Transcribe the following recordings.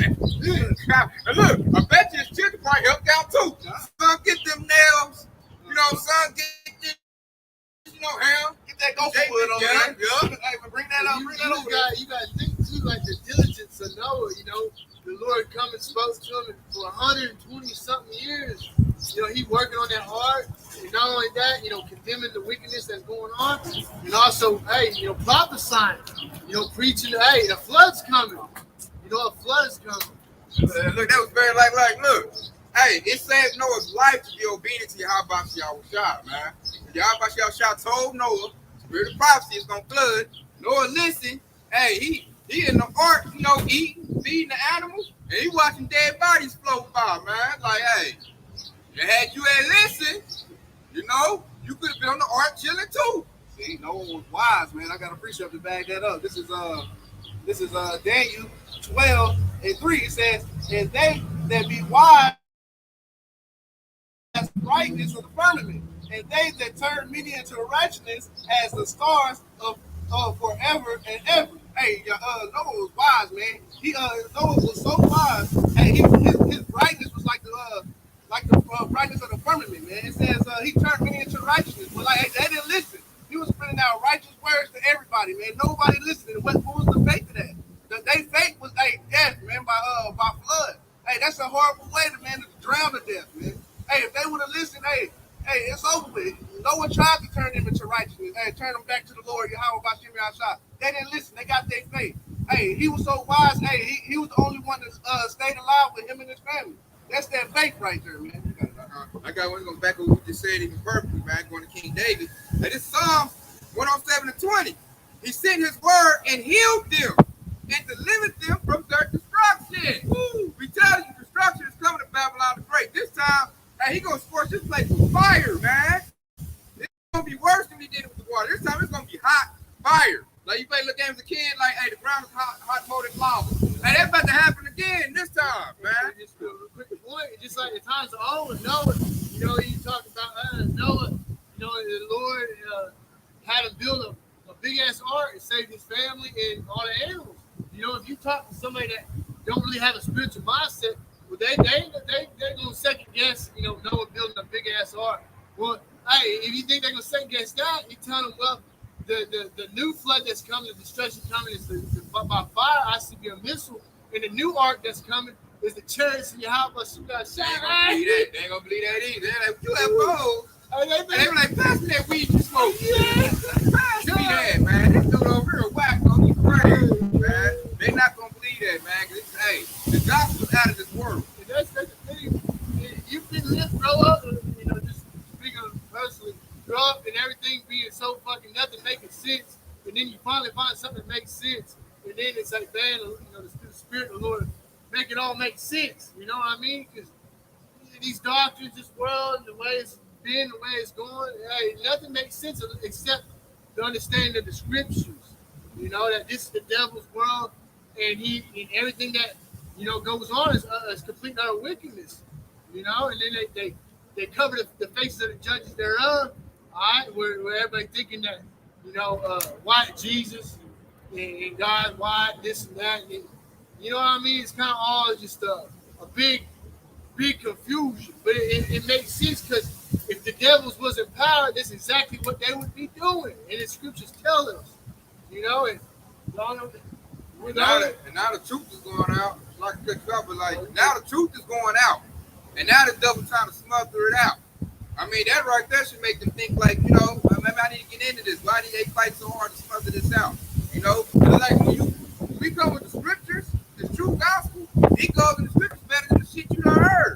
And look, I bet you his children probably helped out too. Son, get them nails. Son, get this, ham. Get that gopher wood over there. Yeah. Hey, bring that up. Bring that over there. You got to think too, like the diligence of Noah. The Lord come and spoke to him for 120 something years. He working on that heart. And not only that, condemning the wickedness that's going on, and also, prophesying, preaching, a flood's coming. A flood's coming. Look, that was very like, look. Hey, it saved Noah's life to be obedient to Yahweh Shah, man. Yahweh Shah told Noah, spirit of prophecy is going to flood. Noah listened. Hey, he in the ark, eating, feeding the animals, and he watching dead bodies float by, man. Like, hey, had you listened, you could have been on the ark chilling too. See, Noah was wise, man. I got a precept to back that up. This is Daniel 12:3. It says, and they that be wise as brightness of the firmament, and they that turn many into righteousness as the stars of forever and ever. Hey, Noah was wise, man. Noah was so wise. Hey, his brightness was like the brightness of the firmament, man. It says he turned many into righteousness, but they didn't listen. He was spitting out righteous words to everybody, man. Nobody listening. What was the faith of that? Their faith was death, man, by flood. Hey, that's a horrible way to drown to death, man. Hey, if they would have listened, hey, it's over with. No one tried to turn them into righteousness. Hey, turn them back to the Lord, Yahweh Bashem Yahshua. They didn't listen. They got their faith. Hey, he was so wise. Hey, he was the only one that stayed alive with him and his family. That's that faith right there, man. I got one going back to what you just said even perfectly, man. Going to King David. Hey, this Psalm 107:20. He sent his word and healed them and delivered them from their destruction. Woo. We tell you, destruction is coming to Babylon the Great. This time, he gonna scorch this place with fire, man. It's gonna be worse than he did with the water. This time it's gonna be hot fire. Like you play little games as a kid, like, hey, the ground is hot more than lava. Hey, that's about to happen again this time, man. Just a quick point, just like the times of old, Noah, you talk about Noah, the Lord had him build a big ass ark and save his family and all the animals. If you talk to somebody that don't really have a spiritual mindset, well, they gonna second guess, Noah building a big ass ark. Well, hey, if you think they're gonna second guess that, you tell them, well, the new flood that's coming, the destruction coming is by fire. I see be a missile, and the new ark that's coming is the chariots and Yahweh. You guys say, they ain't gonna believe that either. They're like, you have both. They were like, pass me that weed you smoke. Yeah. Pass me that, man. This dude over here whack on you crazy, man. They not gonna believe that, man. Cause hey, the gospel's out of this world. And that's the thing. You can grow up, just speaking personally, grow up and everything being so fucking nothing making sense, and then you finally find something that makes sense, and then it's like, man, the Spirit of the Lord make it all make sense. You know what I mean? Because these doctrines, this world, and the way it's been, the way it's going, hey, nothing makes sense except the understanding of the scriptures. That this is the devil's world, and everything that goes on is complete utter wickedness. And then they cover the faces of the judges thereof. All right, where everybody thinking that why Jesus and God, why this and that. And, you know what I mean? It's kind of all just a big confusion, but it makes sense because if the devils was in power, that's exactly what they would be doing, and the scriptures tell us, and now the truth is going out. Like now the truth is going out, and now the devil trying to smother it out. I mean, that right there should make them think like, maybe I need to get into this. Why do they fight so hard to smother this out? Like when we come with the scriptures, the true gospel, it goes in the scriptures better than the shit you done heard.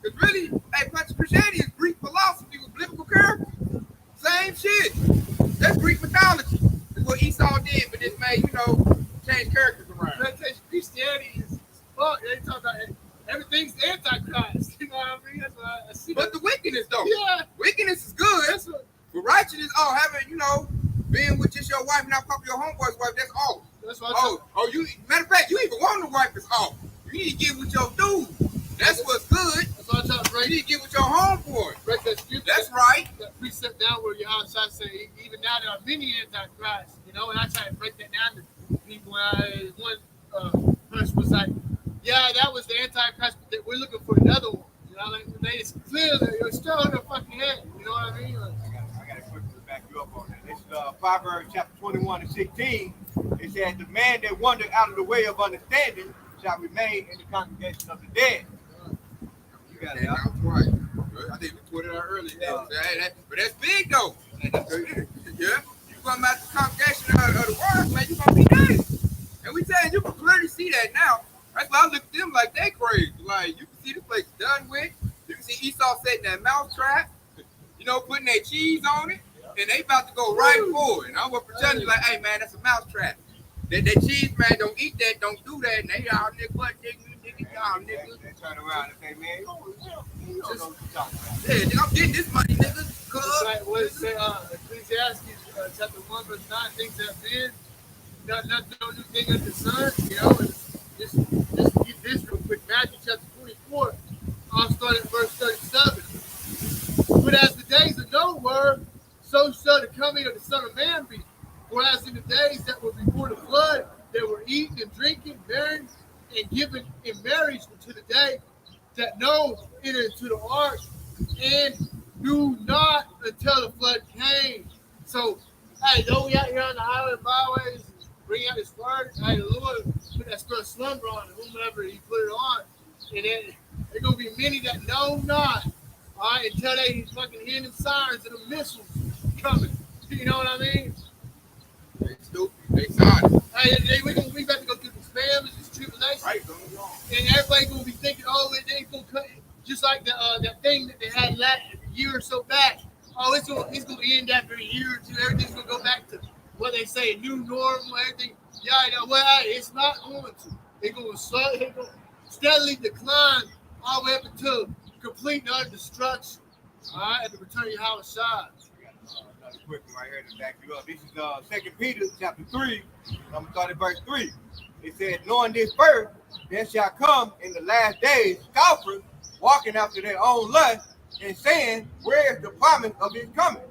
Because really, bunch of Christianity is Greek philosophy with biblical characters. Same shit. That's Greek mythology. That's what Esau did, but it made, change characters around. Christianity is fuck. They talk about everything's antichrist. You know what I mean? That's what I see. But the wickedness, though. Yeah. Wickedness is good. But righteousness, having, being with just your wife and not fucking your homeboy's wife, that's off. That's what matter of fact, you even want the wife that's off. You need to get with your dude. That's what's good. That's what I'm trying to break. You need to get with your homeboy. Break that scripture. That's right. That precept down where you're outside say, even now there are many antichrists, and I try to break that down to people. One person was like, yeah, that was the Antichrist, but we're looking for another one. You know, like they it's clear that you're still in their fucking head. You know what I mean? Like, I got to quickly back you up on that. This is Proverbs chapter 21 and 16. It says, the man that wandered out of the way of understanding shall remain in the congregation of the dead. You got it, That's right. I think we put it out earlier. But that's big though. Yeah. You come out the congregation of the world, man, you gonna be nice. And we saying you can clearly see that now. That's why I look at them like they crazy. Like you can see the place done with. You can see Esau setting that mouth trap, you know, putting that cheese on it, and they about to go right for it. And I'm gonna pretend you like, hey man, that's a mouse trap. That cheese man don't eat that, don't do that, and they all nigga, what nigga, y'all nigga. They turn around and say, man, you don't know what you're talking about. Yeah, I'm getting this money, nigga. it's like what it say, Ecclesiastes chapter 1 verse 9, things have been, no new thing under the sun. You know, and just get this real quick. Matthew chapter 24, I'll start at verse 37. But as the days of Noah were, so shall the coming of the Son of Man be. For as in the days that were before the flood, they were eating and drinking, marrying, and giving in marriage until the day that Noah entered into the ark, and knew not until the flood came. So, hey, though we out here on the highway byways, bring out his word, hey, the Lord put that spirit of slumber on whomever he put it on. And then there's going to be many that know not, all right, until they fucking hear them sirens and the missiles coming. You know what I mean? They stupid. They sorry. Hey, we about to go through this famines, this tribulation. Right, and everybody gonna be thinking, oh, they gonna cut it. Just like the that thing that they had last year or so back. Oh, it's gonna end after a year or two. Everything's gonna go back to what they say, new normal, everything. Yeah, well, it's not going to. They're gonna steadily decline all the way up until complete and utter destruction. All right, at the return of Yahweh Shai. Another quick one right here to back you up. This is 2 Peter chapter 3. I'm going to start at verse 3. It says, knowing this first, there shall come in the last days scoffers, walking after their own lust, and saying, where is the promise of his coming?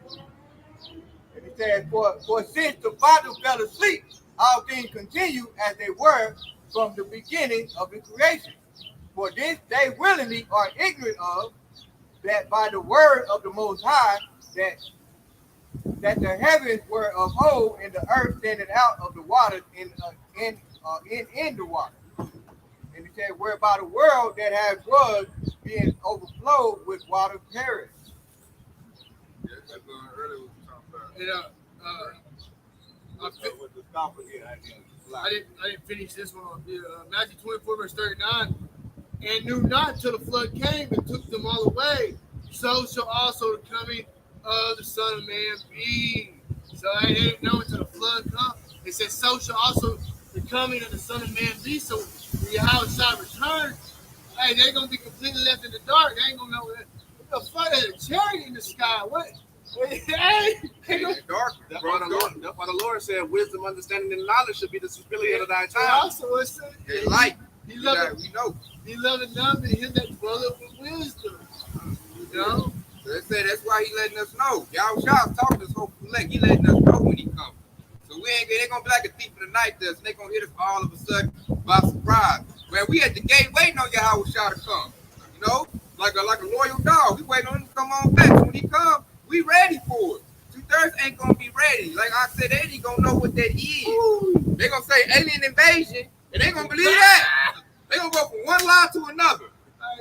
And it says, for since the fathers fell asleep, all things continue as they were from the beginning of the creation. For this they willingly are ignorant of, that by the word of the Most High, that the heavens were of old, and the earth standing out of the water in the water. And it said, whereby the world that has was being overflowed with water perished. Yeah, that's earlier what we talking about. I didn't finish this one. Matthew 24 verse 39. And knew not till the flood came and took them all away. So shall also the coming of the Son of Man be. So they didn't know until the flood come. It says, so shall also the coming of the Son of Man be. So when Yahweh shall return, hey, they're gonna be completely left in the dark. They ain't gonna know what the fuck is a chariot in the sky. What? Hey, It's dark. That's why the Lord said, wisdom, understanding, and knowledge should be the superior of thy time. also it said, It's light. He loved we know. He loved none, and him that dwelleth with wisdom. You know. So they say that's why he letting us know. Y'all Shaw's talking to us hopefully elect. He letting us know when he comes. So they're gonna be like a thief in the night does, and they're gonna hit us all of a sudden by surprise. Where we at the gate waiting on Yahweh Shah to come. You know, like a loyal dog. We waiting on him to come on back. So when he come, we ready for it. 2/3 ain't gonna be ready. Like I said, they ain't gonna know what that is. They're gonna say alien invasion, and they gonna believe that. They gonna go from one lie to another.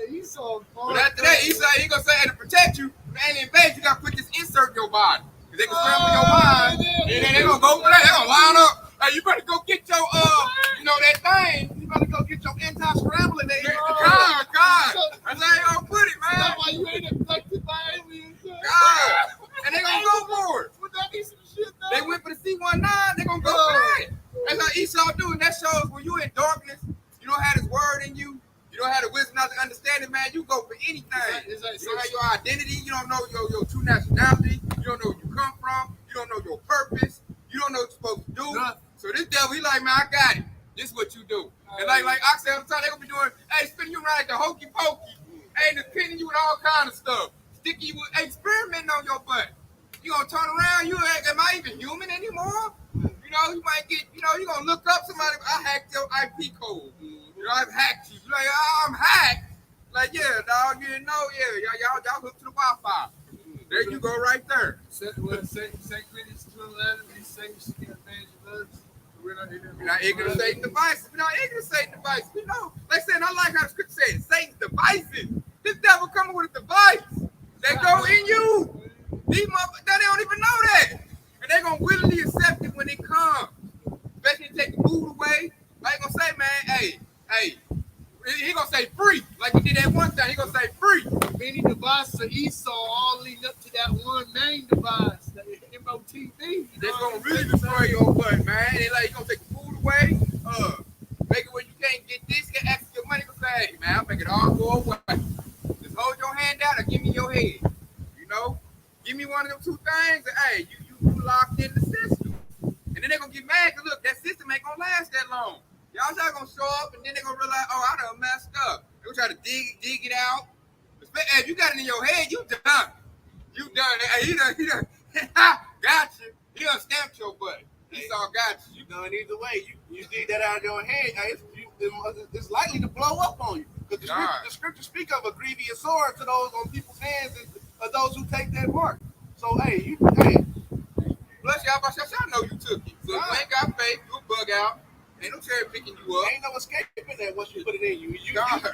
He's so But after that, he gonna say, to protect you from alien invasion, you gotta put this insert in your body. Cause they can scramble your mind, and then they gonna go for that. They gonna line up. Hey, you better go get your that thing. You better go get your anti-scrambling. God. That's how they gonna put it, man. That's why you ain't affected by aliens. God. And they gonna go for it. Would that be some shit, though? They went for the C-19, they gonna go for that. That's how Esau do, and that shows when you in darkness, you don't have his word in you, you don't have the wisdom, not the understanding, man, you go for anything. You don't have your identity, you don't know your true nationality, you don't know where you come from, you don't know your purpose, you don't know what you're supposed to do. So this devil, he like, man, I got it. This is what you do. And like I say all the time, they gonna be doing, hey, spinning you around like the hokey pokey, hey, just pinning you with all kind of stuff. Sticky you with experimenting on your butt. You gonna turn around, am I even human anymore? You know, you might get, you're gonna look up somebody, I hacked your IP code. You know, I've hacked you. You like, oh, I'm hacked. Like, yeah, dog, you didn't know, yeah, y'all hooked to the Wi-Fi. There you go, right there. St. Corinthians 2:11, he say you should get advantage of others. We're not ignorant of Satan's devices. We're not ignorant of Satan's devices. We know. Like saying, I like how the scripture says, Satan's devices. This devil coming with a device that go in you. These motherfuckers, they don't even know that. And they're going to willingly accept it when it comes. Especially to take the food away. Like going to say, man, hey. He going to say free. Like he did that one time. He going to say free. Many devices of Esau all leading up to that one main device, the MOTV. They're going to really destroy your butt, man. They like, you going to take the food away. Make it where you can't get this, get access to your money. Go say, hey, man, I'll make it all go away. Just hold your hand out or give me your head. You know? Give me one of them two things, and hey, you locked in the system. And then they're gonna get mad because look, that system ain't gonna last that long. Y'all gonna show up and then they're gonna realize, oh, I done messed up. They're gonna try to dig it out. If you got it in your head, you done. You done. Hey, he done got you. He done stamped your butt. Esau got you. You done either way. You dig that out of your head, it's likely to blow up on you. Because the scripture speak of a grievous sword to those on people's hands and those who take that mark. So hey. Plus y'all know you took it. So if you ain't got faith, you a bug out. Ain't no cherry picking you up. Ain't no escaping that once you put it in you.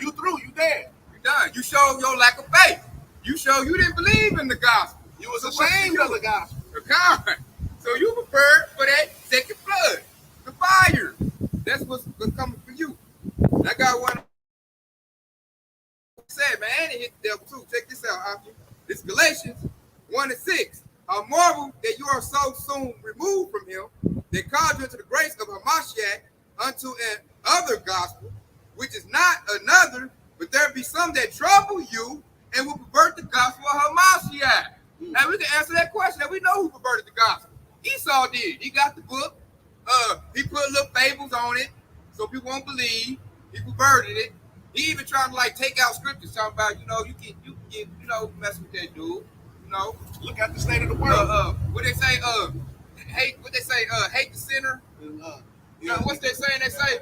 You through, you dead. You done. You showed your lack of faith. You showed you didn't believe in the gospel. You was ashamed of the gospel. God. So you prepared for that second flood, the fire. That's what's coming for you. I got one said, man, and it hit the devil too. Check this out, Aki. This Galatians 1:6. I marvel that you are so soon removed from him that called you into the grace of Hamashiach unto an other gospel, which is not another, but there be some that trouble you and will pervert the gospel of Hamashiach. Now we can answer that question. Now we know who perverted the gospel. Esau did. He got the book. He put little fables on it so people won't believe. He perverted it. He even trying to like take out scriptures talking about, you can mess with that dude. Look at the state of the world. What they say, hate the sinner. What's they saying? They say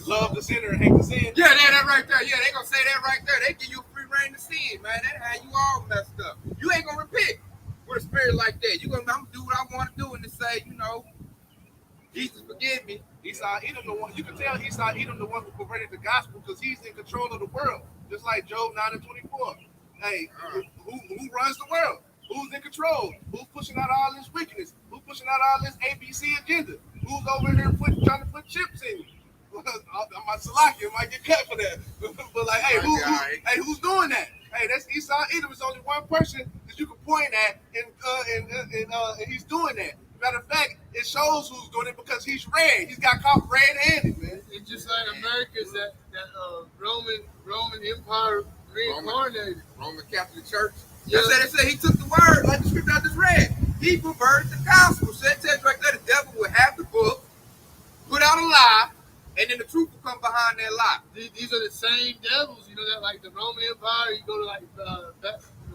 love the sinner and hate the sin. Yeah, that right there. Yeah, they gonna say that right there. They give you free reign to sin, man. That how you all messed up. You ain't gonna repent with a spirit like that. I'm gonna do what I want to do and to say, Jesus forgive me. Esau Edom the one. You can tell Esau Edom the one who perverted the gospel because he's in control of the world, just like Job 9:24. Hey, who runs the world? Who's in control? Who's pushing out all this wickedness? Who's pushing out all this ABC agenda? Who's over here trying to put chips in you? I might get cut for that. But like, hey, who's doing that? Hey, that's Esau Edom. It's only one person that you can point at, and he's doing that. Matter of fact, it shows who's doing it because he's red. He's got caught red-handed, man. It's just like America's that Roman Empire reincarnated. Roman Catholic Church. Yeah. They said he took the word, like the scripture I just read. He perverted the gospel. So it says right there, the devil will have the book, put out a lie, and then the truth will come behind that lie. These are the same devils, that like the Roman Empire, you go to like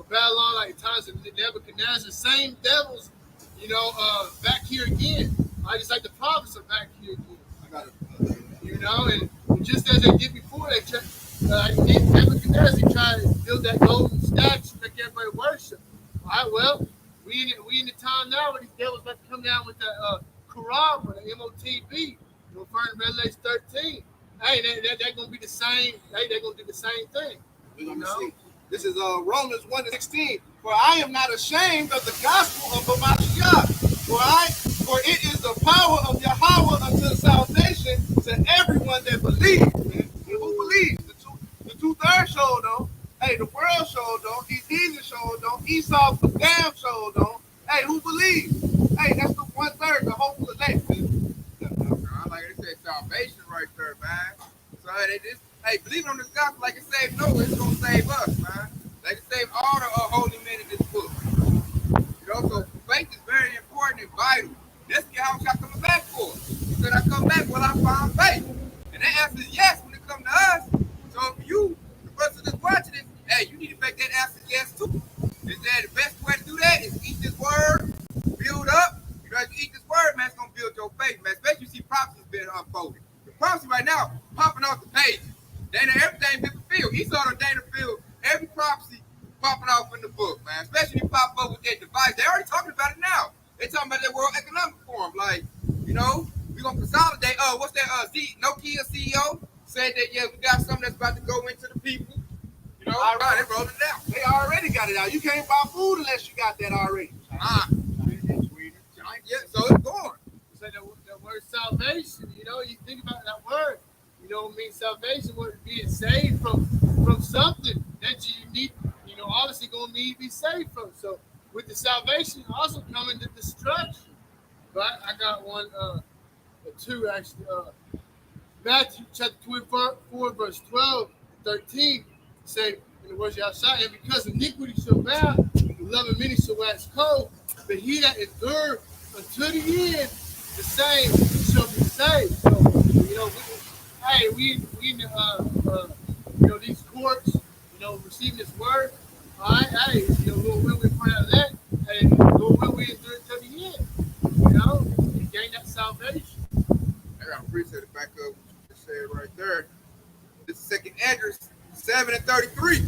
Babylon, like times of Nebuchadnezzar, same devils, back here again. Just like the prophets are back here again. And just as they did before, Nebuchadnezzar tried to build that golden statue, make everybody worship. All right, well, we in the time now where these devils about to come down with the Quran or the MOTB, referring to Revelation 13. Hey, they're gonna be the same. Hey, they're gonna do the same thing. We're gonna see. This is Romans 1:16. For I am not ashamed of the gospel of Hamashiach. For it is the power of Yahweh unto salvation to everyone that believes. Man. And who believes? The 2/3 showed on. Hey, the world showed on. Ephesians showed on. Esau the damn showed on. Hey, who believes? Hey, that's the 1/3, the hopeful elect. Like they said, salvation right there, man. So hey, believing on this gospel like it saved Noah, it's gonna save us, man. Like it saved all the holy men in this book. So faith is very important and vital. That's how I'm coming back for. He said, I come back when I find faith. And that answer is yes when it comes to us. So for you, the person that's watching this, hey, you need to make that answer yes too. Is that the best way to do that is eat this word, build up. As you eat this word, man, it's gonna build your faith, man. Especially you see prophecies being unfolded. The prophecy right now popping off the page. Dana, everything been fulfilled. Esau and Dana fulfilled every prophecy popping off in the book, man. Especially if you pop up with that device. They already talking about it now. They talking about that World Economic Forum. Like, you know, we gonna consolidate. What's that? Nokia CEO said that we got something that's about to go into the people. You know, they rolled it out. They already got it out. You can't buy food unless you got that already. Yeah, so it's going. So the word salvation, you think about that word, means salvation, word being saved from something that you need, obviously gonna need to be saved from. So with the salvation also coming the destruction. But I got one, two actually. Matthew chapter 24, verse 12, 13, say in the words y'all shot, and because iniquity shall abound, the love of many shall wax cold, but he that endure unto the end, the same shall be saved. So, we in these courts, receiving this word. All right, Lord will we point out that. Hey, Lord will we endure to the end. And gain that salvation. I got a precept to back up what you just said right there. This is 2nd Ezra 7 and 33.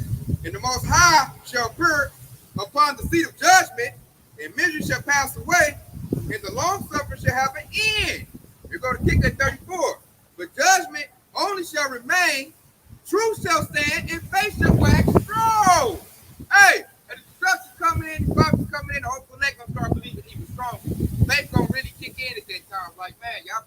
And the Most High shall appear upon the seat of judgment, and misery shall pass away, and the long suffering shall have an end. You're going to kick at 34. But judgment only shall remain, truth shall stand, and faith shall wax strong. Hey, and the destruction coming in, the prophets coming in, the hopeful elect gonna start believing even stronger. Faith gonna really kick in at that time. Like, man, y'all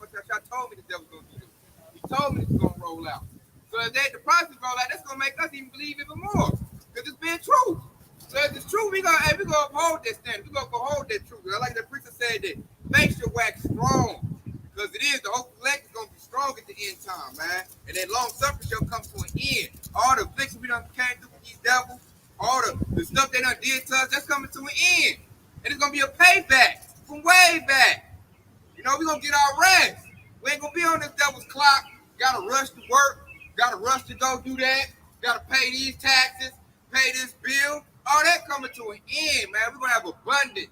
told me the devil's gonna do this. He told me it's gonna roll out. So if the prophets roll out, that's gonna make us even believe even more. Because it's been true. So if it's true, we gonna uphold that standard. We're gonna uphold that truth. I like that preacher said that faith shall wax strong. Because it is, the hopeful elect is gonna be strong at the end time, man. And then long suffering shall come to an end. All the affliction we done came through with these devils, all the stuff they done did to us, that's coming to an end. And it's gonna be a payback from way back. We're gonna get our rest. We ain't gonna be on this devil's clock. Gotta rush to work, gotta rush to go do that, gotta pay these taxes, pay this bill. All that coming to an end, man. We're gonna have abundance.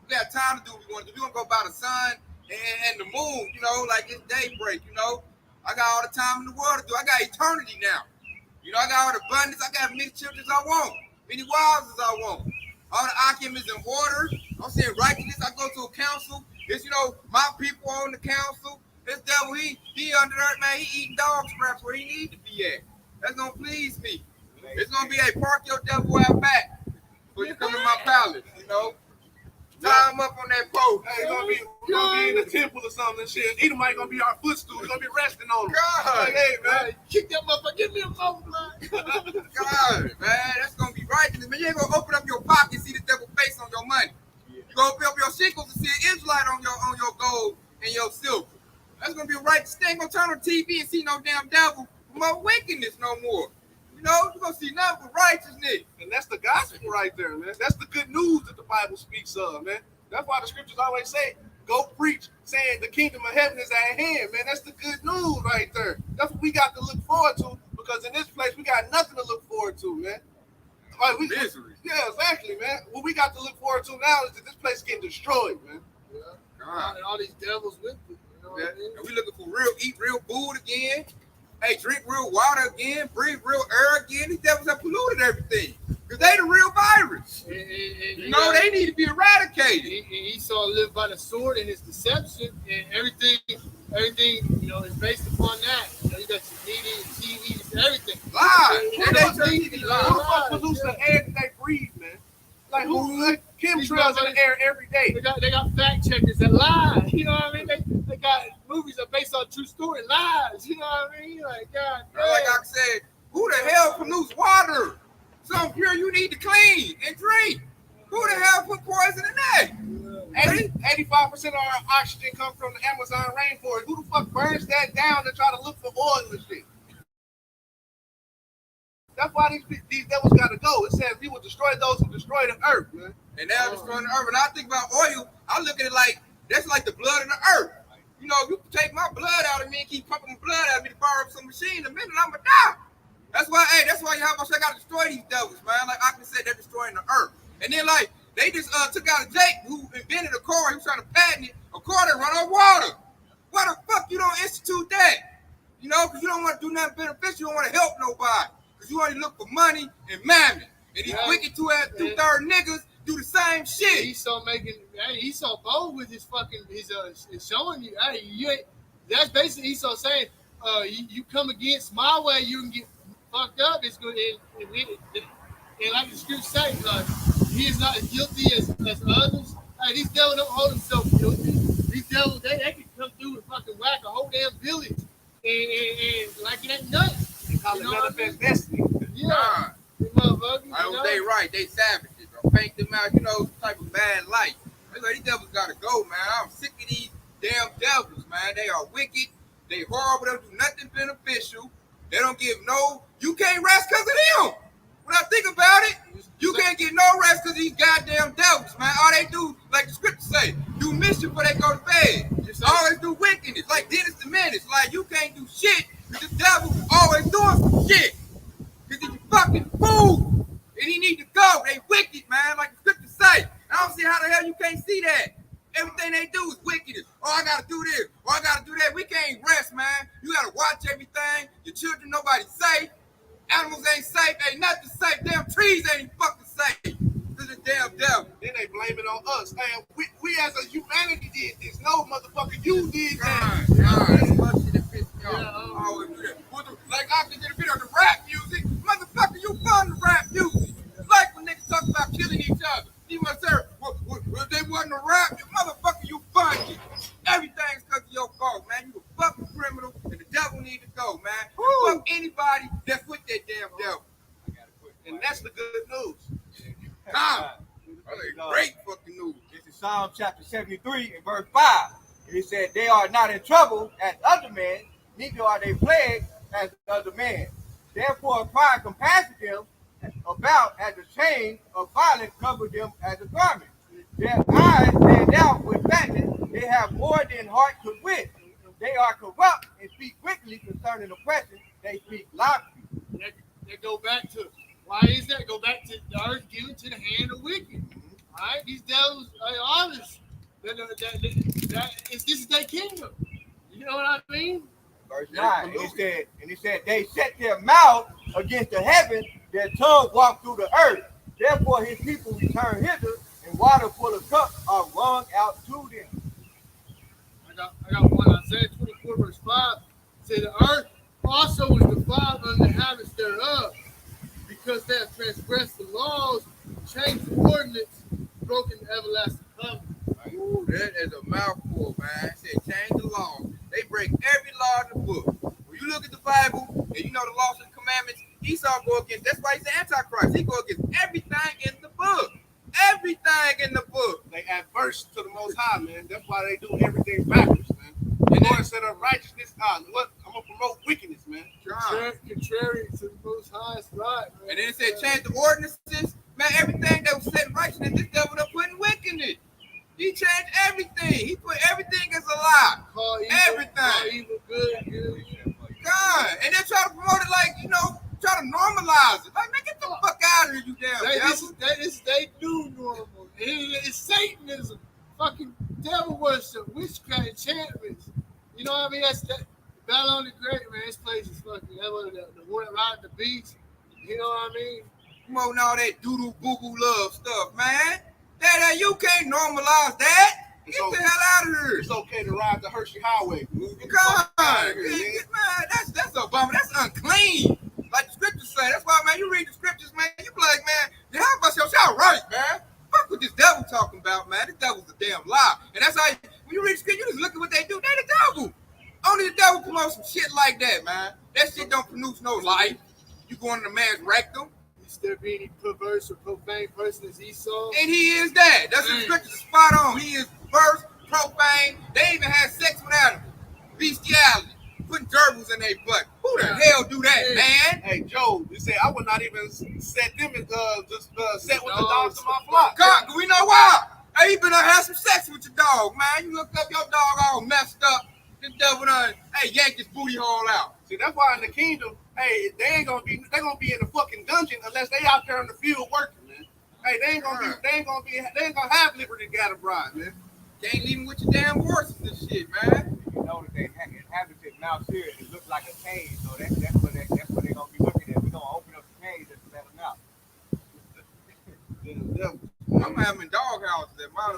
We got time to do what we want to do. We're gonna go by the sun and the moon, like it's daybreak, I got all the time in the world to do. I got eternity now. I got all the abundance. I got many children as I want, many wives as I want. All the documents in order. I'm saying righteousness. I go to a council. It's, my people on the council. This devil, he under there, man. He eating dog scraps where he need to be at. That's gonna please me. It's gonna be a park your devil out back before you come in my palace, Tie him up on that post. Hey, we're gonna be in the temple or something and shit. Edomite gonna be our footstool. We're gonna be resting on him. God, hey, man. Kick that motherfucker. Give me a phone, man. God, man, that's gonna be righteousness. Man, you ain't gonna open up your pocket and see the devil's face on your money. You gonna open up your shekels and see an Israelite on your gold and your silver. That's gonna be a righteous thing. Gonna turn on TV and see no damn devil, no wickedness no more. You're gonna see nothing but righteousness. And that's the gospel right there, man. That's the good news that the Bible speaks of, man. That's why the scriptures always say, go preach, saying the kingdom of heaven is at hand, man. That's the good news right there. That's what we got to look forward to, because in this place, we got nothing to look forward to, man. Misery. Yeah, exactly, man. What we got to look forward to now is that this place is getting destroyed, man. Yeah. God. And all these devils with it. Yeah. And we looking for eat real food again. Hey, drink real water again, breathe real air again. These devils have polluted everything. Because they the real virus. And they need to be eradicated. And Esau lived by the sword and his deception, and everything, is based upon that. You got your media, TVs, everything. Lies. Who the fuck pollutes the air that they breathe, man? Like chemtrails in the air every day. They got fact checkers that lie. You know what I mean? They got movies that are based on true story lies. You know what I mean? Like, God. Like I said, who the hell pollutes water? Something pure you need to clean and drink. Who the hell put poison in that? 85% of our oxygen comes from the Amazon rainforest. Who the fuck burns that down to try to look for oil and shit? That's why these devils got to go. It says we will destroy those who destroy the earth, man. And now destroying the earth. When I think about oil, I look at it like that's like the blood in the earth. If you take my blood out of me and keep pumping blood out of me to fire up some machine, the minute I'ma die. That's why you have much I gotta destroy these devils, man. Like I can say, they're destroying the earth. And then they just took out a Jake who invented a car. He was trying to patent it, a car that run on water. Why the fuck you don't institute that? You know, because you don't want to do nothing beneficial. You don't want to help nobody. Because you only look for money and mammon. And these wicked two-third niggas do the same shit. He's so bold with his fucking his showing you. Hey, you ain't. That's basically he's so saying. You come against my way, you can get fucked up. It's good. And like the scripture say, he is not as guilty as others. Hey, these devils don't hold themselves guilty. These devils, they can come through and fucking whack a whole damn village. And like it ain't nothing. They call it manifest destiny. Yeah. Motherfuckers. I know they right. They savages. Or paint them out, some type of bad light. That's why these devils gotta go, man. I'm sick of these damn devils, man. They are wicked. They horrible. They don't do nothing beneficial. They don't give no. You can't rest because of them. When I think about it, you can't get no rest because these goddamn devils, man. All they do, like the scripture say, do mischief before they go to bed. Always do wickedness, like Dennis the Menace. Like you can't do shit because the devil always doing some shit. Because he's a fucking fool. And he need to go. They wicked, man, like the scripture say. I don't see how the hell you can't see that. Everything they do is wickedness. Oh, I gotta do this. Oh, I gotta do that. We can't rest, man. You gotta watch everything. Your children, nobody's safe. Animals ain't safe. Ain't nothing safe. Damn trees ain't fucking safe. This is the damn devil. Then they blame it on us. Hey, we as a humanity did this. No, motherfucker, you did that. That's much shit that pissed me off. I always do that. Like I can get a bit of the rap music. Motherfucker, you fun the rap music. Like when niggas talk about killing each other. You must say, well, they wasn't a rap. You motherfucker, you funky. Everything's because of your fault, man. You a fucking criminal, and the devil need to go, man. Fuck anybody that's with that damn devil. And that's the good news. Great fucking news. This is Psalm chapter 73 and verse 5. And it said, they are not in trouble as other men, neither are they plagued as other men. Therefore, pride compasses them about as a chain of violence covered them as a garment. Their eyes stand out with fatness. They have more than heart could wit. They are corrupt and speak wickedly concerning oppression. They speak loudly. They go back to, why is that? Go back to the earth given to the hand of wicked. All right? These devils are honest. This is their kingdom. You know what I mean? Verse 9, it said, they set their mouth against the heaven, their tongue walk through the earth. Therefore his people return hither, and water full of cups are wrung out to them. I got one. Isaiah 24, verse 5. Say the earth also is defiled under the habits thereof, because they have transgressed the laws, changed the ordinance, broken the everlasting covenant. Ooh, that is a mouthful, man. It said change the law. They break every law in the book. When you look at the Bible and you know the laws and commandments, Esau go against. That's why he's the Antichrist. He go against everything in the book. Everything in the book. They adverse to the Most High, man. That's why they do everything backwards, man. The Lord said of righteousness, I'm gonna promote wickedness, man. Contrary to the Most High's right, man. And then it said change the ordinances. Man, everything that was set in righteousness, this devil done put in wickedness. He changed everything. He put everything as a lie. Everything. Call evil good. God. And then try to promote it like, try to normalize it. Like, man, get the fuck out of here, you damn devil. They do normal. It's Satanism. Fucking devil worship, witchcraft, enchantments. You know what I mean? That's that. Babylon the Great, man. This place is fucking the one that ride the beach. You know what I mean? Promoting all that doo-doo boo-boo love stuff, man. That you can't normalize that. Get the hell out of here. It's okay to ride the Hershey Highway. God, man, that's Obama. That's unclean. Like the scriptures say. That's why, man, you read the scriptures, man. You be like, man, yeah, how about y'all right, man? Fuck what this devil talking about, man. This devil's a damn lie. And that's how, when you read the scripture, you just look at what they do. They the devil. Only the devil promotes some shit like that, man. That shit don't produce no life. You go into the man's rectum. There be any perverse or profane person as Esau? And he is that. That's the scripture spot on. He is perverse, profane. They even had sex with animals. Bestiality. Putting gerbils in their butt. Who the hell do that, man? Hey, Joe, you say I would not even set them in just set with the dogs in my flock. God, we know why. Hey, you better have some sex with your dog, man. You look up your dog all messed up. This devil done, yank his booty hole out. See, that's why in the kingdom, they're gonna be in the fucking dungeon unless they out there in the field working, man. Hey, they ain't gonna have liberty to gather bride, man. Can't leave them with your damn horses and shit, man. know that they inhabited Mount Seir. It looked like a cave, so that's what they're gonna be looking at. We're gonna open up the cave and let them out. I'm having dog houses at my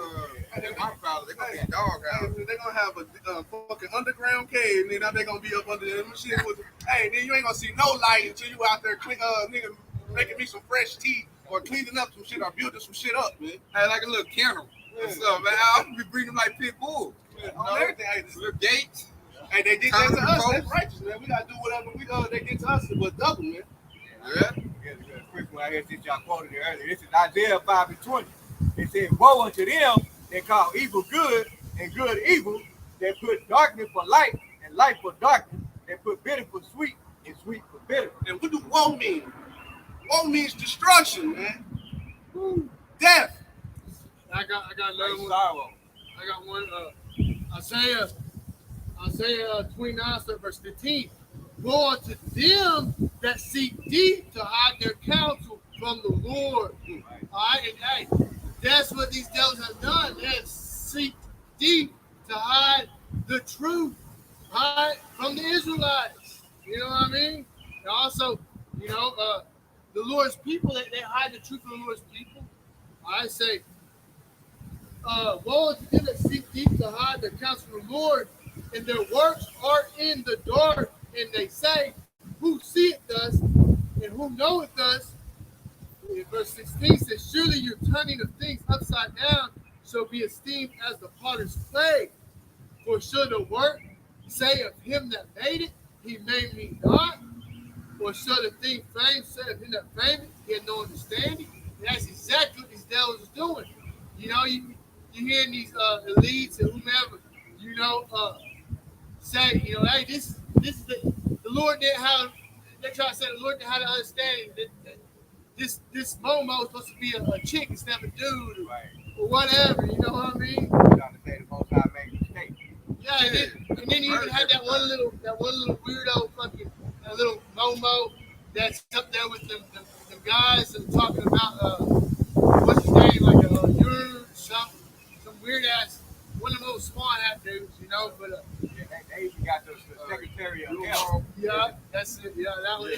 palace. They're gonna be dog houses. They're gonna have a fucking underground cave, and then they're gonna be up under the machine with. Hey, then you ain't gonna see no light until you out there, nigga, making me some fresh tea or cleaning up some shit or building some shit up, man. Hey, like a little kennel and stuff, man. I'm gonna be breeding them like pit bulls. On everything. Hey, little gates. hey, they did that to us. That's righteous, man. We gotta do whatever they did to us. It was double, man. Yeah. The quick one I heard since y'all quoted it earlier. This is Isaiah 5:20. It said, "Woe unto them that call evil good and good evil, that put darkness for light and light for darkness, that put bitter for sweet and sweet for bitter." And what do woe mean? Woe means destruction, man. Death. I got another one. Sorrow. I got one. Isaiah 29, verse 15. Woe unto them that seek deep to hide their counsel from the Lord. All right, and hey, that's what these devils have done. They have seek deep to hide the truth, right, from the Israelites. You know what I mean? And also, you know, the Lord's people, they hide the truth from the Lord's people. I say, woe unto them that seek deep to hide their counsel from the Lord, and their works are in the dark. And they say, who seeth us and who knoweth us? In verse 16 says, surely your turning of things upside down shall be esteemed as the potter's clay. For shall the work say of him that made it, he made me not? Or shall the thing framed say of him that framed it, he had no understanding? And that's exactly what these devils is doing. You know, you hearing these elites and whomever, you know, say, you know, hey, this is the Lord didn't have. They try to say the Lord didn't have to understand that this Momo is supposed to be a chick instead of a dude, or whatever. You know what I mean? Trying to say the Most High made a mistake. Yeah, and then you even had that one little weirdo fucking that little Momo that's up there with them guys and talking about what's his name, like you're some weird ass one of the most smart ass dudes, you know, but. They even got the Secretary of Health. Yeah, that's it. Yeah, that was.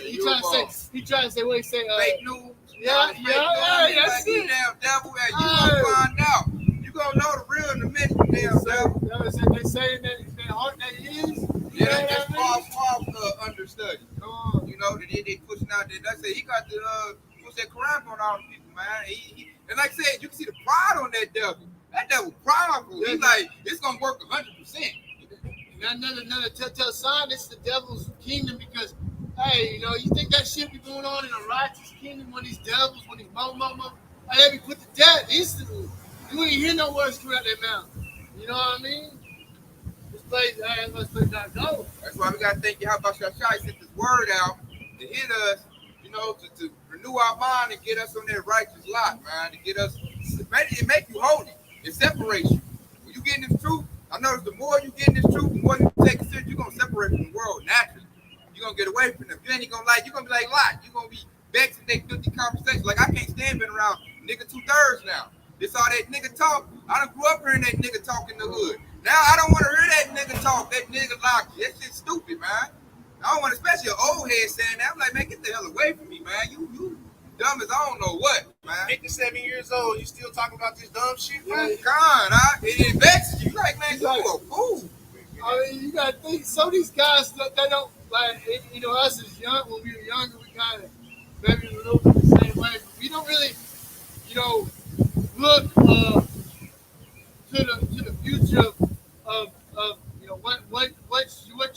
He tried to say what he say. Fake news. Yeah, that's it. Damn devil, and you gonna find out. You gonna know the real in a minute, damn devil. They saying that heart that it is. Yeah, they just false understudy. You know, they pushing out there. That's it. He got the push that crap on all the people, man. He and like I said, you can see the pride on that devil. That devil prideful. He's like, it's gonna work 100%. Another telltale sign. This is the devil's kingdom because, hey, you know, you think that shit be going on in a righteous kingdom when these devils, when these they be put to death instantly. You ain't hear no words coming out their mouth. You know what I mean? This place, let's not go. That's why we gotta thank you. How about Shashai sent this word out to hit us, you know, to renew our mind and get us on that righteous lot, man. To get us, it make you holy. It separates you. When you get in this truth. I notice the more you get in this truth, the more you take it serious, you're going to separate from the world naturally. You're going to get away from them. You ain't going to like, you're going to be like Lot. You're going to be vexed and make 50 conversations. Like, I can't stand being around nigga 2/3 now. This all that nigga talk. I done grew up hearing that nigga talk in the hood. Now I don't want to hear that nigga talk, that nigga logic. That shit's stupid, man. I don't want, especially an old head saying that. I'm like, man, get the hell away from me, man. You dumb as I don't know what, man. 57 years old, you still talking about this dumb shit, man? God, it vexes you. Like, man, you a fool. I mean, you gotta think. Some of these guys, they don't like. You know, us as young when we were younger, we kind of maybe a little bit the same way. But we don't really, you know, look to the future of you know what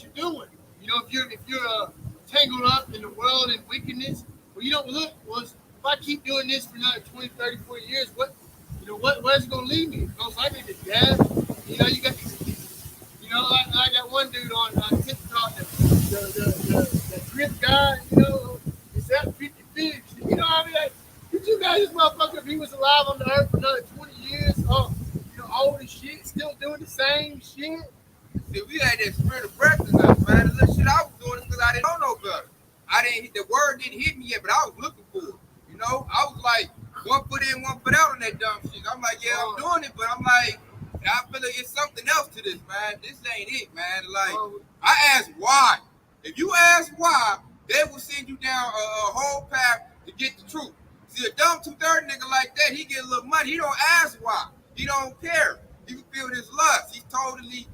you're doing. You know, if you're tangled up in the world and wickedness, well, you don't look. Well, if I keep doing this for another 20, 30, 40 years, where's it gonna lead me? Most likely to death. You know, you got these, you know, like that one dude on TikTok, the grip guy. You know, he's at 50 feet. You know what I mean? Like, could you guys, this motherfucker, if he was alive on the earth for another 20 years, you know, old as shit, still doing the same shit? See, we had that spirit of breath in us, man. The little shit I was doing is because I didn't know no better. The word didn't hit me yet, but I was looking for it. You know, I was like 1 foot in, 1 foot out on that dumb shit. I'm like, yeah, I'm doing it, but I'm like, I feel like it's something else to this, man. This ain't it, man. Like, I ask why. If you ask why, they will send you down a whole path to get the truth. See, a dumb 230 nigga like that, he get a little money. He don't ask why. He don't care. He can feel his lust. He's totally,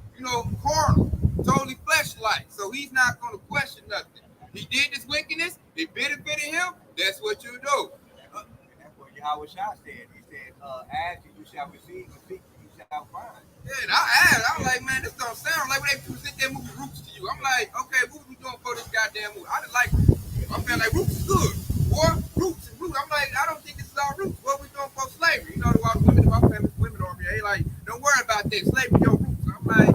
carnal, totally flesh-like. So he's not going to question nothing. He did this wickedness. It benefited him. That's what you do. And that's what Yahweh Shah said. He said, ask and you shall receive, and seek and you shall find. Yeah, and I asked. I was like, man, this don't sound like when they present that movie Roots to you. I'm like, okay, what was we doing for this goddamn movie? I didn't like Roots. I'm feeling like Roots is good. Boy, Roots and Roots. I'm like, I don't think this is our Roots. What we doing for slavery? You know, all the women, my family, women on me. They like, don't worry about that. Slavery, your Roots. I'm like,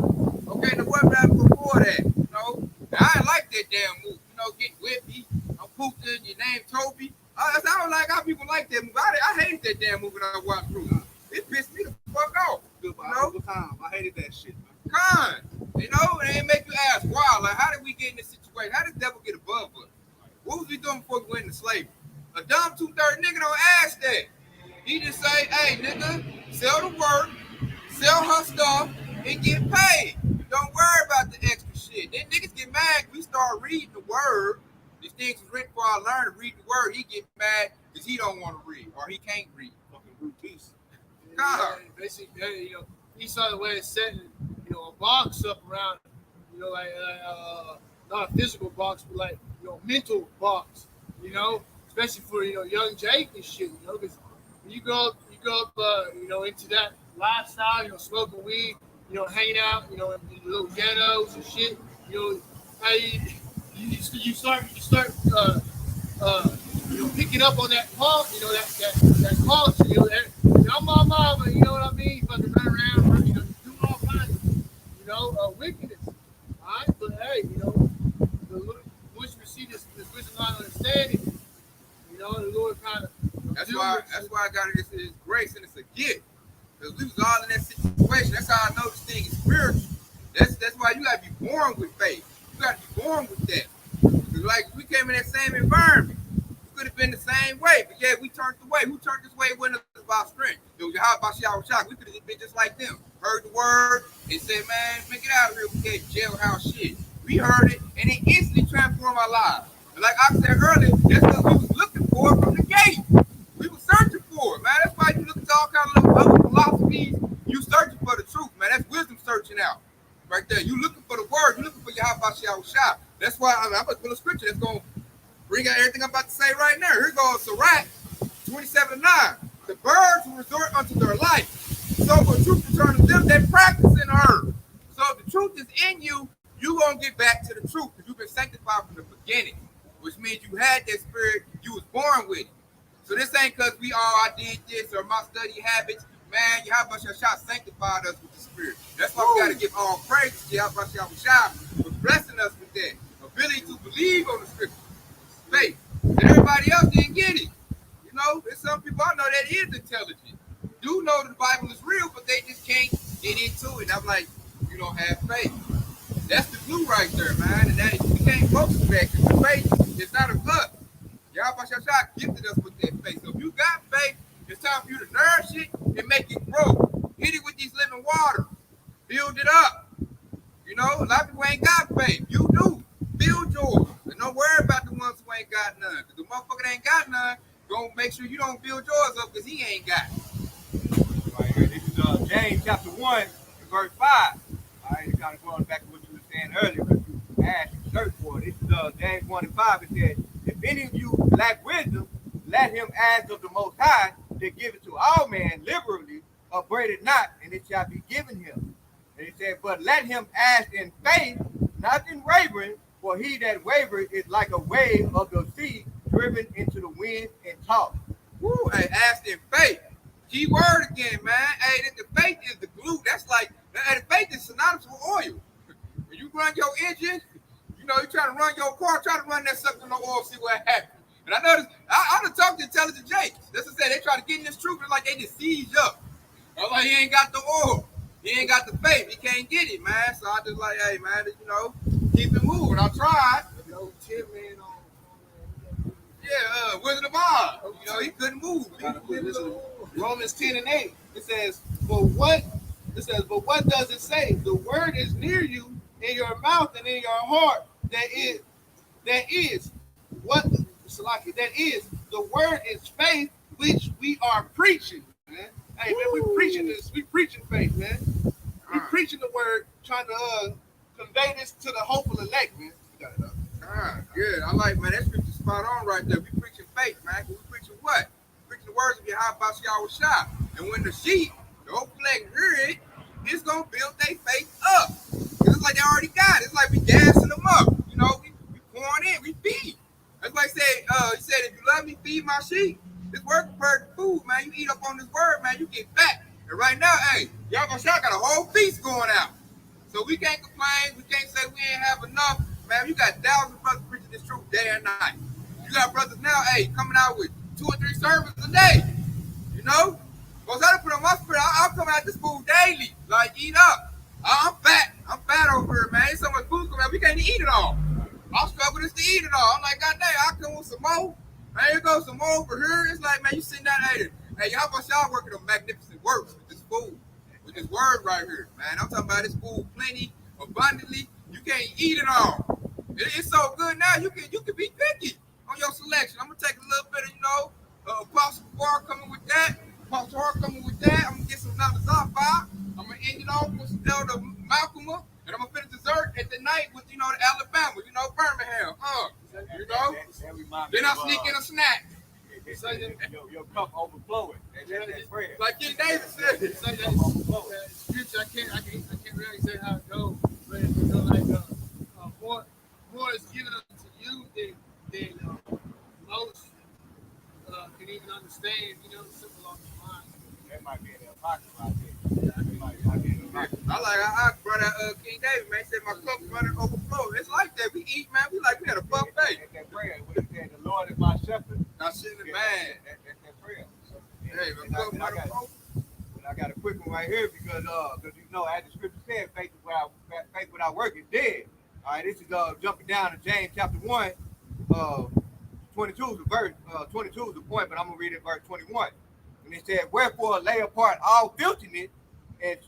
okay, then what about before that? I didn't like that damn movie. Get whippy. I'm Puka, your name Toby. I don't like how people like that movie. I hated that damn movie that I watched Roots. It pissed me the fuck off. I hated that shit, man. Con, they ain't make you ask why. Like, how did we get in this situation? How did the devil get above us? What was we doing before we went into slavery? A dumb 230 nigga don't ask that. He just say, hey, nigga, sell the work, sell her stuff, and get paid. Don't worry about the extra shit. Then niggas get mad. We start reading the word. These things was written for our learn to read the word. He get mad because he don't want to read or he can't read. Fucking root piece. Basically, he saw the way it's setting, a box up around, like not a physical box, but like, mental box, especially for, young Jake and shit, because when you go up, into that lifestyle, smoking weed, hanging out, in little ghettos and shit, you start picking up on that pulp, that culture, that my mama, you know what I mean? Fucking run around, do all kinds of, wickedness. All right, but hey, once you see this wisdom, not understanding, the Lord kind of. That's why I got it. It's grace and it's a gift. Because we was all in that situation. That's how I know this thing is spiritual. That's why you gotta be born with faith. You gotta be born with that. Because like we came in that same environment. It could have been the same way, but yeah, we turned away. Who turned this way? It wasn't about strength. It was how about Yahweh Shah. We could have been just like them. Heard the word and said, man, make it out of here. We gave jailhouse shit. We heard it and it instantly transformed our lives. And like I said earlier, that's what we was looking for from the gate. We were searching for it, man. That's why you look at all kind of other philosophies. You searching for the truth, man. That's wisdom searching out. Right there. You looking for the word. You looking for Yahweh Shah. That's why I'm going to put a scripture that's going to bring out everything I'm about to say right now. Here goes Sirach 27:9. The birds will resort unto their life. So will truth return to them that practice in her. So if the truth is in you, you're going to get back to the truth because you've been sanctified from the beginning, which means you had that spirit. You was born with it. So this ain't because I did this or my study habits. Man, Yahweh Shah sanctified us with the spirit. That's why we got to give all praise to Yahweh Shah for blessing us with that ability to believe on the scripture. Faith. And everybody else didn't get it. There's some people I know that is intelligent. Do know that the Bible is real, but they just can't get into it. And I'm like, you don't have faith. That's the glue right there, man. And that you can't focus back because the faith is not a gut. Yahweh Shah gifted us with that faith. So if you got faith, it's time for you to nourish it and make it grow. Hit it with these living water. Build it up. A lot of people ain't got faith. You do. Build yours. And don't worry about the ones who ain't got none. Because the motherfucker that ain't got none, gonna make sure you don't build yours up because he ain't got it. Right here, this is James chapter 1, verse 5. All right, kind of going back to what you were saying earlier, because you asked and searched for it. This is James 1 and 5. It said, if any of you lack wisdom, let him ask of the Most High, to give it to all men liberally, upbraid it not, and it shall be given him. And he said, but let him ask in faith, not in wavering, for he that wavereth is like a wave of the sea driven into the wind and tossed. Woo, hey, ask in faith. Key word again, man. Hey, the faith is the glue. That's like, the faith is synonymous with oil. When you run your engine, you trying to run your car, try to run that sucker in the oil, see what happens. And I noticed, I done talked to intelligent Jakes. That's what I said. They try to get in this truth, it's like they just siege up. I'm like, he ain't got the oil. He ain't got the faith. He can't get it, man. So I just like, hey, man, keep it moving. I tried. Yeah, Wizard of Oz. He couldn't move. Romans 10 and 8. It says, for what It says, but what does it say? The word is near you, in your mouth and in your heart. That is what Salaki, that is the word is faith which we are preaching, man. Hey man, we preaching this, we preaching faith, man. We preaching the word, trying to convey this to the hopeful elect, man. You got it up. Good. I like, man, that scripture spot on right there. We preaching faith, man. We preaching what? Preaching the words of Yahweh Shah Shah. And when the sheep, the whole flag hear it, it's gonna build their faith up. It's like they already got it. It's like we gassing them up. You know, we pouring in, we feed. That's why he said, if you love me, feed my sheep. This word prepared food, man. You eat up on this word, man, you get fat. And right now, hey, Yahweh Shah got a whole feast going out. So we can't complain. We can't say we ain't have enough. Man, you got thousands of brothers preaching this truth day and night. You got brothers now, hey, coming out with 2 or 3 sermons a day. You know? Because I done put on my spirit. I'm coming out this food daily. Like, eat up. I'm fat. I'm fat over here, man. There's so much food coming out. We can't eat it all. I'm struggling just to eat it all. I'm like, God dang, I'll come with some more. Man, here goes some more over here. It's like, man, you sitting down there. Hey, y'all about y'all working on magnificent works with this food. With this word right here, man. I'm talking about this food plenty, abundantly. You can't eat it all. It's so good now. You can be picky on your selection. I'm gonna take a little bit of Apostle Bar coming with that. Apostle Hart coming with that. I'm gonna get some numbers off by. I'm gonna end it off with some Elder Malcolm, and I'm gonna finish dessert at the night with the Alabama, Birmingham. Then I'll sneak in a snack. Your cup overflowing. That's prayer. Like King David said. Scripture, I can't really say how it goes, but like more is given unto you than most can even understand. Simple on the mind. That might be an apocrypha. I brought out King David, man. He said my cup running overflow. It's like that. We eat, man. We had a buffet. That prayer, when he said, the Lord is my shepherd. Not sitting man. That prayer. I got a quick one right here because as the scripture said, faith without work is dead. All right, this is jumping down to James chapter 1, 22 is the verse. 22 is the point, but I'm gonna read it verse 21. And it said, wherefore lay apart all filthiness and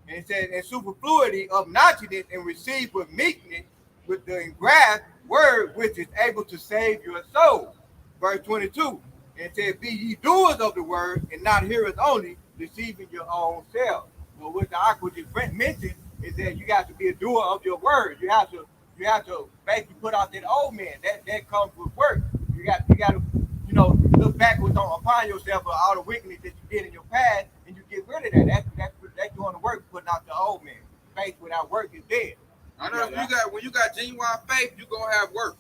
it says, and superfluity of naughtiness, and receive with meekness with the engraft word which is able to save your soul. Verse 22. And it says, be ye doers of the word and not hearers only, deceiving your own selves. But what the aqua just mentioned is that you got to be a doer of your word. You have to basically put out that old man. That comes with work. You got to look backwards upon yourself for all the wickedness that you did in your past, and you get rid of that. That's doing the work, putting out the old man. Faith without work is dead. I know when you got genuine faith, you gonna have work.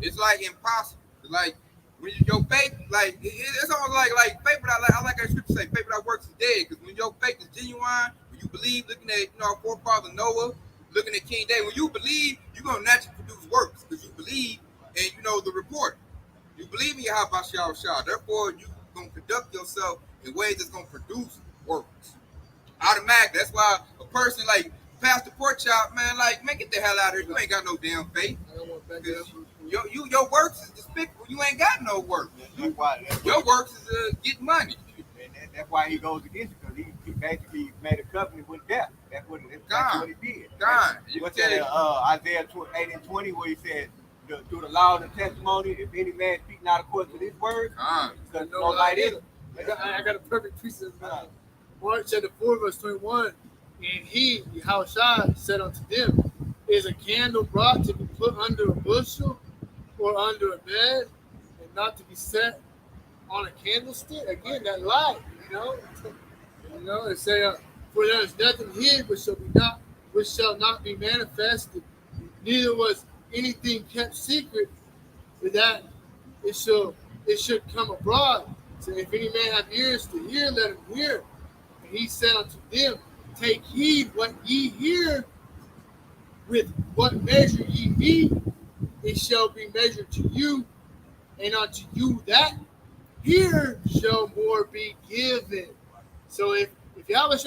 It's like impossible. It's like when your faith, like it's almost like faith without, I like that scripture say, faith without works is dead. Because when your faith is genuine, when you believe, looking at our forefather Noah, looking at King David, when you believe, you're gonna naturally produce works because you believe in the report. You believe in Yahweh Shah. Therefore, you gonna conduct yourself in ways that's gonna produce works. Automatic. That's why a person like Pastor Porkchop, man, get the hell out of here. You ain't got no damn faith. Your works is despicable. You ain't got no work. Your works is get money. And that's why he goes against it, because he basically made a covenant with death. That's what he did. God. What's that? Isaiah 8:20, where he said, through the law and the testimony, if any man speak not according to this word, because no light in him. I got a perfect precept. Mark chapter 4, verse 21. And he, Yahushua, said unto them, is a candle brought to be put under a bushel or under a bed, and not to be set on a candlestick? Again, that light, it say, for there is nothing hid which shall not be manifested, neither was anything kept secret, but that it should come abroad. So if any man have ears to hear, let him hear. And he said unto them, take heed what ye hear, with what measure ye meet, it shall be measured to you, and unto you that hear shall more be given. So if Yahweh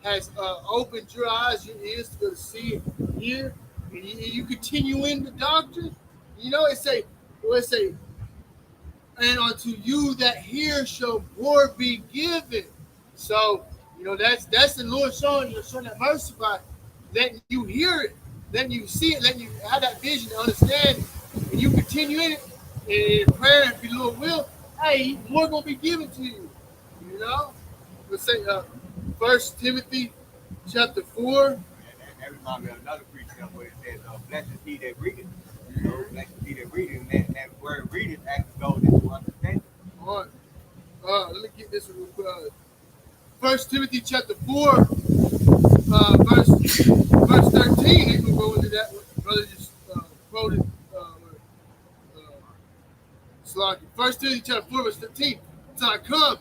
has opened your eyes, your ears to go to see and hear, and you continue in the doctrine, it say, and unto you that hear shall more be given. So You know, that's the Lord showing that mercy by letting you hear it, letting you see it, letting you have that vision to understand it, and you continue in it in prayer and if the Lord will, hey, more gonna be given to you. You know, let's say First Timothy chapter 4. That reminds me of another preacher where it says, blessed is he that readeth. You know, blessed is he that readeth. And that word readeth actually goes into understanding. All right. Let me get this one real quick. First Timothy chapter 4, verse 13. Ain't gonna go into that one. Brother just quoted Slaughter. First Timothy chapter 4, verse 13. So I come,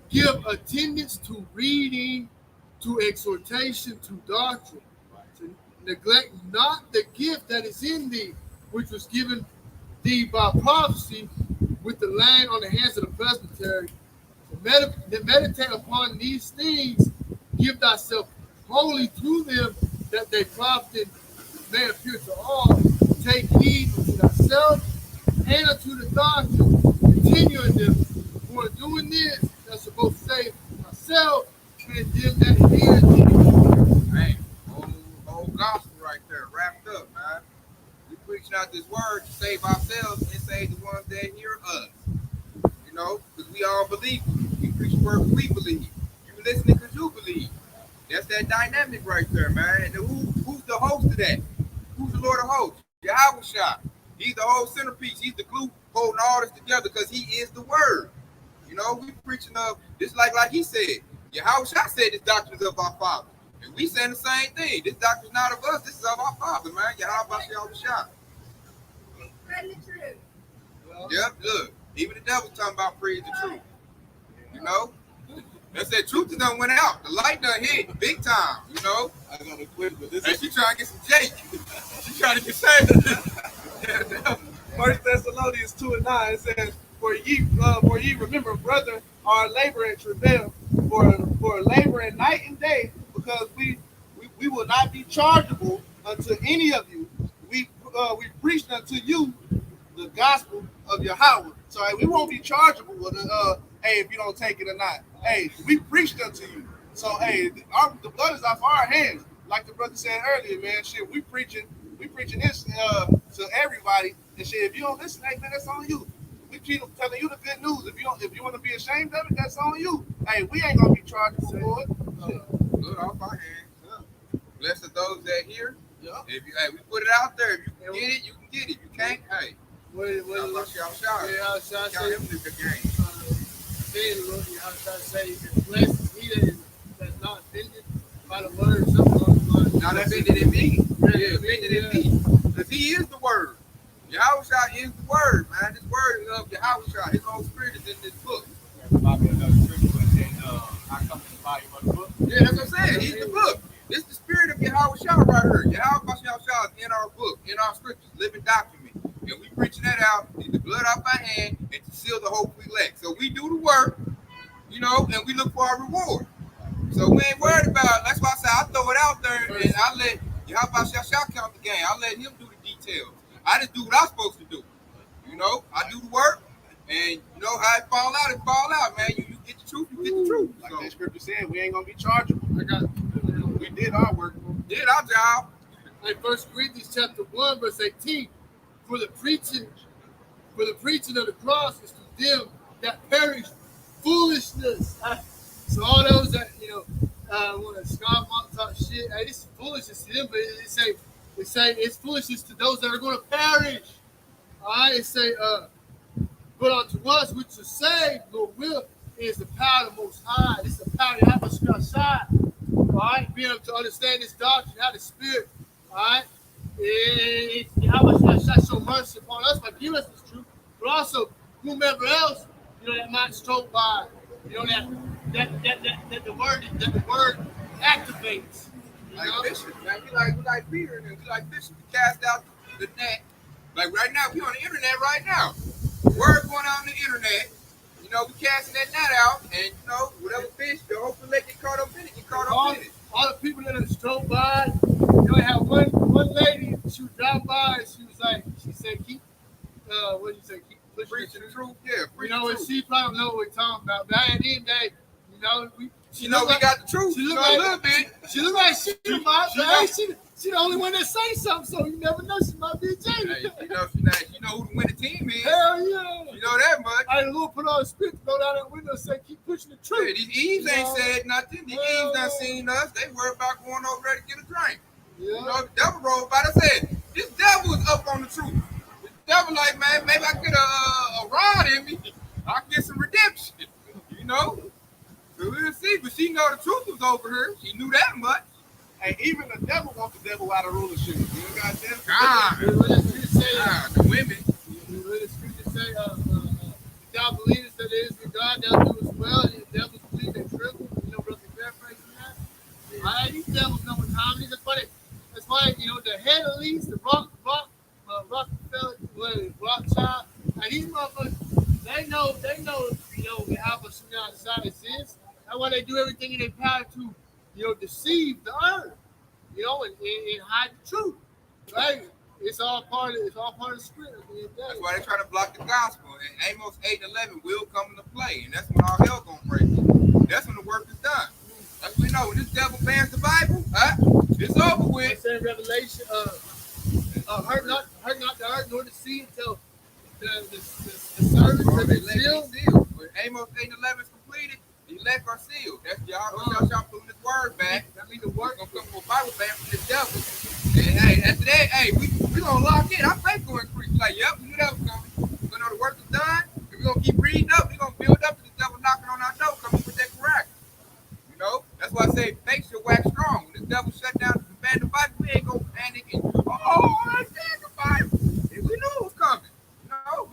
give attendance to reading, to exhortation, to doctrine. To neglect not the gift that is in thee, which was given thee by prophecy with the laying on the hands of the presbytery. To meditate upon these things, give thyself wholly to them, that they profit may appear to all. Take heed unto thyself and unto the doctrine, continue in them. For doing this, that's supposed to save myself and them that hear thee. Man, whole gospel right there, wrapped up, man. We preaching out this word to save ourselves and save the ones that hear us. You know, because we all believe. We preach the word we believe. You listening because you believe. That's that dynamic right there, man. And who's the host of that? Who's the Lord of hosts? Yahweh Shah. He's the whole centerpiece. He's the glue holding all this together because he is the word. You know, we preaching of this like he said. Yahweh Shah said this doctrine is of our Father. And we saying the same thing. This doctrine is not of us. This is of our Father, man. Yahweh Shah. Yep, look. Even the devil talking about praise the truth. You know? That's that truth that done went out. The light done hit big time, you know? I gotta quit, but this And is she trying to get some Jake. She trying to get saved. First Thessalonians 2:9. It says, For ye remember, brethren, our labor and travail, for laboring night and day, because we will not be chargeable unto any of you. We preached unto you the gospel of Yahweh. So we won't be chargeable with hey, if you don't take it or not. Hey, we preached unto you. So hey, the blood is off our hands. Like the brother said earlier, man. Shit, we preaching this to everybody. And shit, if you don't listen, hey man, that's on you. We keep telling you the good news. If you want to be ashamed of it, that's on you. Hey, we ain't gonna be chargeable for it. Blood off our hands. Blessed are those that hear. Yeah. If you, hey, we put it out there. If you can get it, you can get it. If you can't, hey. Y'all Count say, him in the game. say, blessed is he that is not offended by the word. Something along the lines. Not offended in me. Yeah, offended in me. Because he is the word. Yahweh Shah is the word, man. This word is of Yahweh Shah. His whole spirit is in this book. Reminds me of another scripture where it says, I come in the volume of the book. Yeah, that's what I'm saying. He's the book. This is the spirit of Yahweh Shah right here. Yahweh Shah is in our book, in our scriptures, living document. And we preaching that out, get the blood off our hand, and to seal the hope we elect. So we do the work, you know, and we look for our reward. So we ain't worried about. That's why I say I throw it out there, and I let Yahweh Shah count the game. I let him do the details. I just do what I'm supposed to do. You know, I do the work, and you know how it fall out, man. You get the truth, you get the truth. Like So, that scripture said, we ain't gonna be chargeable. We did our work. did our job. Like 1 Corinthians chapter 1, verse 18. For the preaching of the cross is to them that perish foolishness. So all those that want to scoff on talk shit, hey, this is foolishness to them, but it say it's foolishness to those that are going to perish. All right, it say, but unto us which are saved, Lord will, is the power of the Most High. This is the power of Yahweh Shah. All right, being able to understand this doctrine, how the Spirit, all right, Yahweh Shah show mercy upon us by giving us this truth, but also whomever else, that might stroke by, that the word activates. Like fishing, man. We like Peter, and we like fishing. We cast out the net. Like right now, we on the internet right now. Word going on the internet. You know, we casting that net out, and whatever fish, the hopefully they get caught up in it. All the people that have strolled by, I had one lady. She would drive by, and she said, keep, what do you say? Keep Preaching the truth, yeah. And she probably don't know what we're talking about. But at the end of the day, She know we got the truth. She She look know like a little bit. She look like she might, but hey, she the only one that say something, so you never know. She might be a Jada. Hey, she know who the winning team is. Hell yeah. You know that much. I Lord put on a script, go down that window and say, keep pushing the truth. Yeah, these Eves ain't said nothing. These Eves done seen us. They worried about going over there to get a drink. Yeah. You know, the devil rolled by. I said, this devil is up on the truth. The devil like, man, maybe I get a rod in me. I can get some redemption. You know? So we'll see. But she know the truth was over her. She knew that much. And even the devil wants the devil out of rulership. You know, goddamn. What the scripture say? The women. What the scripture say? If thou believest that there is a God, thou doest well, and the devils believe they tremble. You know, brother, paraphrasing that. All right, these devils know what time it is. That's why, you know, the head at least, the Rockefeller, Rothschild, and these motherfuckers, they know, you know, the Alpha Society exists. That's why they do everything in their power to, you know, deceive the earth, you know, and hide the truth. Right? It's all part of the script. That's why they try to block the gospel. And Amos 8 and 11 will come into play. And that's when all hell gonna break. That's when the work is done. That's when we know when this devil bans the Bible, it's over with. It's in Revelation, hurt not the earth nor the sea until the service of the seal. When Amos 8 and 11 is completed, the elect are sealed. That's y'all shall put this word back. That means the word gonna come from a Bible ban from this devil. And hey, after that, hey, we gonna lock in. Our faith gonna increase. Like, yep, we knew that was coming. We're gonna know the work is done. And we're gonna keep reading up. We're gonna build up to the devil knocking on our door, coming with that correct. You know? That's why I say faith should wax strong. When this devil shut down and ban the Bible, we ain't gonna panic and I said the Bible. And we knew it was coming. You know,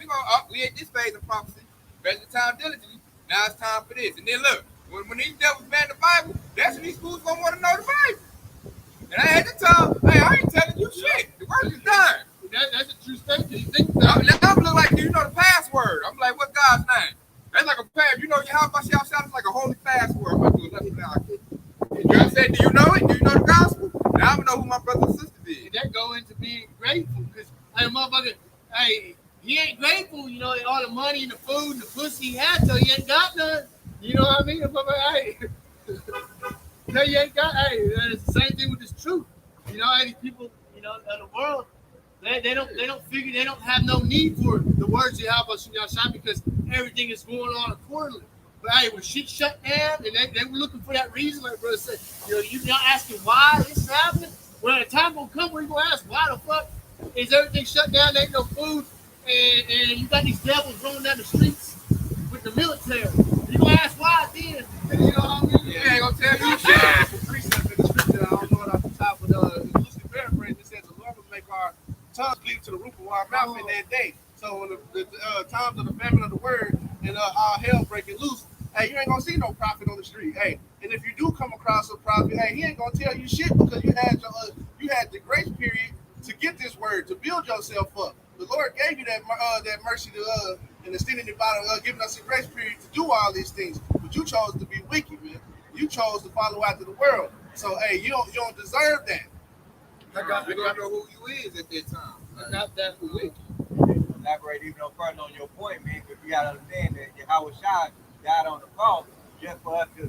we at this phase of prophecy. Spend the time diligently. Now it's time for this. And then look, when these devils ban the Bible, that's when these fools gonna want to know the Bible. And I had to tell them, hey, I ain't telling you shit. The work is done. That's a true statement. You think about it. Now I'm look like you know the password. I'm like, what's God's name? That's like a pass. You know how my shout is like a holy password. I'm about to do it left and I said, do you know it? Do you know the gospel? Now I know who my brother and sister is. And that go into being grateful. Because, hey, motherfucker, hey, he ain't grateful, you know, all the money and the food and the pussy he had, so he ain't got none. You know what I mean? Hey, no, you ain't got, hey, it's the same thing with this truth. You know, hey, these people, you know, in the world, they don't figure, they don't have no need for the words you have about Shah because everything is going on accordingly. But hey, when shit shut down and they were looking for that reason, like brother said, you know, you're not asking why this is happening. Well, the time gonna come where you're gonna ask why the fuck is everything shut down, there ain't no food, and you got these devils rolling down the streets with the military. You're gonna ask why then. You know what I mean? Yeah, I ain't gonna tell you shit. Some precept in the scripture, I don't know it off the top, but loosely paraphrased, it says the Lord will make our tongues cleave to the roof of our mouth in that day. So when the times of the famine of the word and our hell breaking loose, hey, you ain't gonna see no prophet on the street. Hey, and if you do come across a prophet, hey, he ain't gonna tell you shit because you had the grace period to get this word to build yourself up. The Lord gave you that mercy to and extending it by giving us a grace period to do all these things, but you chose to be wicked, man. You chose to follow after the world. So hey, you don't deserve that. We don't know who you is at that time. I got that for wicked. Elaborate even further on your point, man, because you gotta understand that Yahweh Shai died on the cross just for us to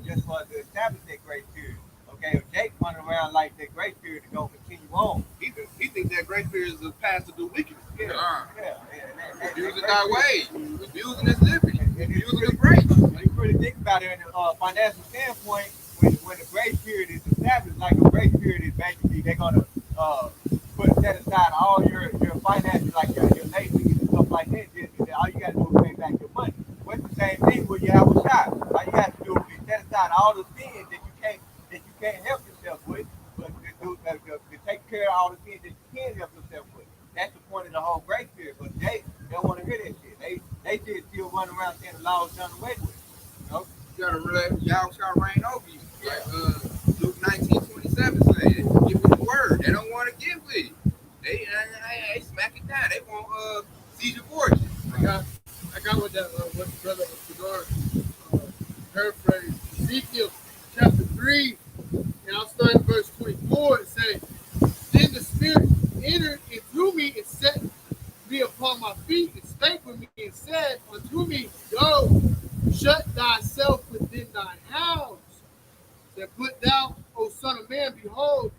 establish that grace period. Okay, if Jake running around like that grace period is gonna continue on. He thinks that grace period is a path to do wickedness. Abusing our way, abusing his living, abusing his grace. When you really think about it in a financial standpoint, when the grace period is established, like a grace period is basically they're gonna set aside all your finances, like your late fees and stuff like that. All you gotta do is pay back your money. What's the same thing when you have a shot? All you have to do is set aside all the sins that you can't help yourself with, but to take care of all the sins that you can help yourself with. That's the point of the whole grace period. But they don't want to hear that shit. They just still run around saying the law is done away with. You know? You gotta realize y'all shall reign over you. Like Luke 19:27 say, give me the word. They don't want to give with it. They smack it down. They want seize your fortune. I got what the brother Cigar paraphrased. Ezekiel chapter 3, and I'll start in verse 24 and say, then the Spirit entered in through me and set me upon my feet and spake with me and said unto me, go, shut thyself within thy house that put thou, O son of man, behold,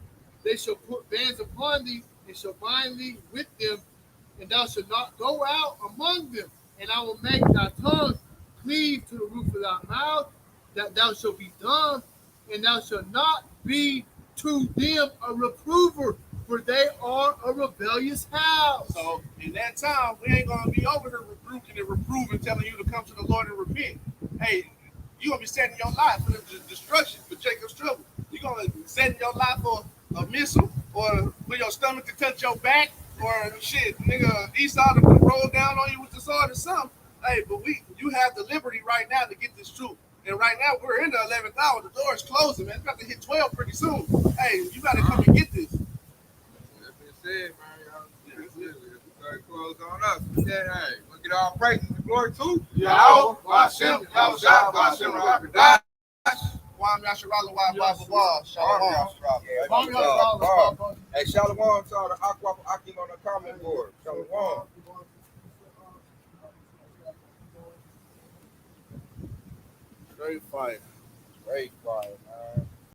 they shall put bands upon thee, and shall bind thee with them, and thou shalt not go out among them. And I will make thy tongue cleave to the roof of thy mouth, that thou shalt be dumb, and thou shalt not be to them a reprover, for they are a rebellious house. So in that time, we ain't gonna be over here rebuking and reproving, telling you to come to the Lord and repent. Hey, you're gonna be setting your life for the destruction, for Jacob's trouble. You're gonna be setting your life for a missile, or for your stomach to touch your back, or shit, nigga, Esau to roll down on you with the sword or something. Hey, but you have the liberty right now to get this truth. And right now we're in the 11th hour. The door is closing, man. It's about to hit 12 pretty soon. Hey, you gotta come and get this. That being said, man, y'all close on us. Yeah, hey, we'll get all praises and glory to Yahweh, Hashem, Yahushua, Hashem, Rakadash. Wam Yasharala, Wam Baba, Shalom. Hey, Shalom to all the Aqua Akim on the comment board. Shalom. Great fight. Great fire, man.